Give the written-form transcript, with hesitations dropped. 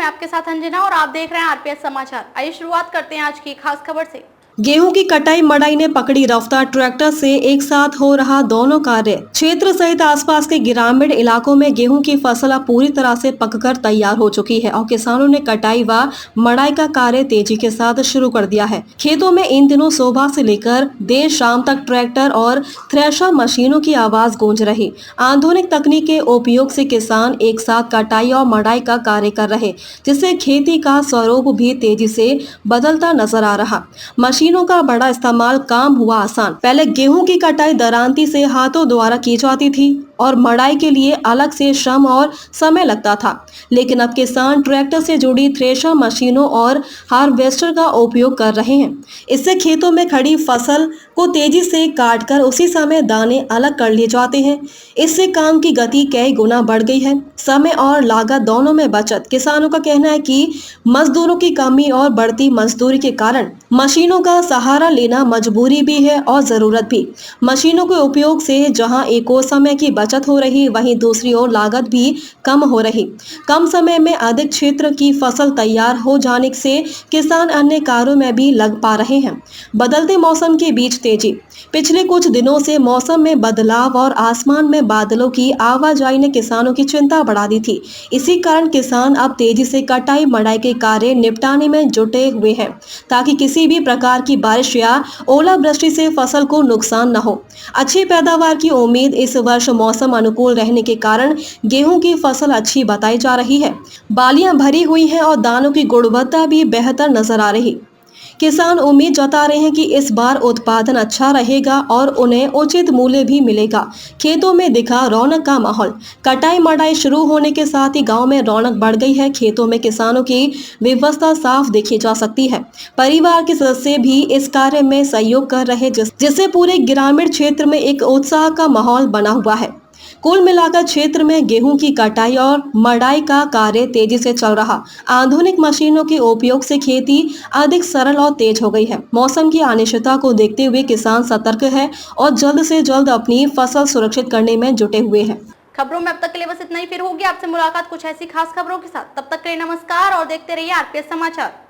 आपके साथ अंजना और आप देख रहे हैं आरपीएस समाचार। आइए शुरुआत करते हैं आज की खास खबर से। गेहूं की कटाई मड़ाई ने पकड़ी रफ्तार। ट्रैक्टर से एक साथ हो रहा दोनों कार्य। क्षेत्र सहित आसपास के ग्रामीण इलाकों में गेहूं की फसल अब पूरी तरह से पककर तैयार हो चुकी है और किसानों ने कटाई व मड़ाई का कार्य तेजी के साथ शुरू कर दिया है। खेतों में इन दिनों सुबह से लेकर देर शाम तक ट्रैक्टर और थ्रेशर मशीनों की आवाज गूंज रही। आधुनिक तकनीक के उपयोग से किसान एक साथ कटाई और मड़ाई का कार्य कर रहे, जिससे खेती का स्वरूप भी तेजी से बदलता नजर आ रहा। मशीनों का बड़ा इस्तेमाल, काम हुआ आसान। पहले गेहूं की कटाई दरांती से हाथों द्वारा की जाती थी और मड़ाई के लिए अलग से श्रम और समय लगता था, लेकिन अब किसान ट्रैक्टर से जुड़ी थ्रेशर मशीनों और हार्वेस्टर का उपयोग कर रहे हैं। इससे खेतों में खड़ी फसल को तेजी से काटकर उसी समय दाने अलग कर लिए जाते हैं। इससे काम की गति कई गुना बढ़ गई है, समय और लागत दोनों में बचत। किसानों का कहना है कि मजदूरों की कमी और बढ़ती मजदूरी के कारण मशीनों का सहारा लेना मजबूरी भी है और जरूरत भी। मशीनों के उपयोग से जहां एक ओर समय की बचत हो रही, वहीं दूसरी ओर लागत भी कम हो रही। कम समय में अधिक क्षेत्र की फसल तैयार हो जाने से किसान अन्य कार्यों में भी लग पा रहे हैं। बदलते मौसम के बीच तेजी। पिछले कुछ दिनों से मौसम में बदलाव और आसमान में बादलों की आवाजाही ने किसानों की चिंता बढ़ा दी थी। इसी कारण किसान अब तेजी से कटाई मड़ाई के कार्य निपटाने में जुटे हुए हैं, ताकि किसी भी प्रकार की बारिश या ओलावृष्टि से फसल को नुकसान न हो। अच्छी पैदावार की उम्मीद। इस वर्ष मौसम अनुकूल रहने के कारण गेहूं की फसल अच्छी बताई जा रही है। बालियां भरी हुई हैं और दानों की गुणवत्ता भी बेहतर नजर आ रही। किसान उम्मीद जता रहे हैं कि इस बार उत्पादन अच्छा रहेगा और उन्हें उचित मूल्य भी मिलेगा। खेतों में दिखा रौनक का माहौल। कटाई मड़ाई शुरू होने के साथ ही गांव में रौनक बढ़ गई है। खेतों में किसानों की व्यवस्था साफ देखी जा सकती है। परिवार के सदस्य भी इस कार्य में सहयोग कर रहे, जिससे पूरे ग्रामीण क्षेत्र में एक उत्साह का माहौल बना हुआ है। कुल मिलाकर क्षेत्र में गेहूं की कटाई और मड़ाई का कार्य तेजी से चल रहा। आधुनिक मशीनों के उपयोग से खेती अधिक सरल और तेज हो गई है। मौसम की अनिश्चितता को देखते हुए किसान सतर्क है और जल्द से जल्द अपनी फसल सुरक्षित करने में जुटे हुए हैं। खबरों में अब तक के लिए बस इतना ही। फिर होगी आपसे मुलाकात कुछ ऐसी खास खबरों के साथ। तब तक के लिए नमस्कार और देखते रहिए आरपीएस समाचार।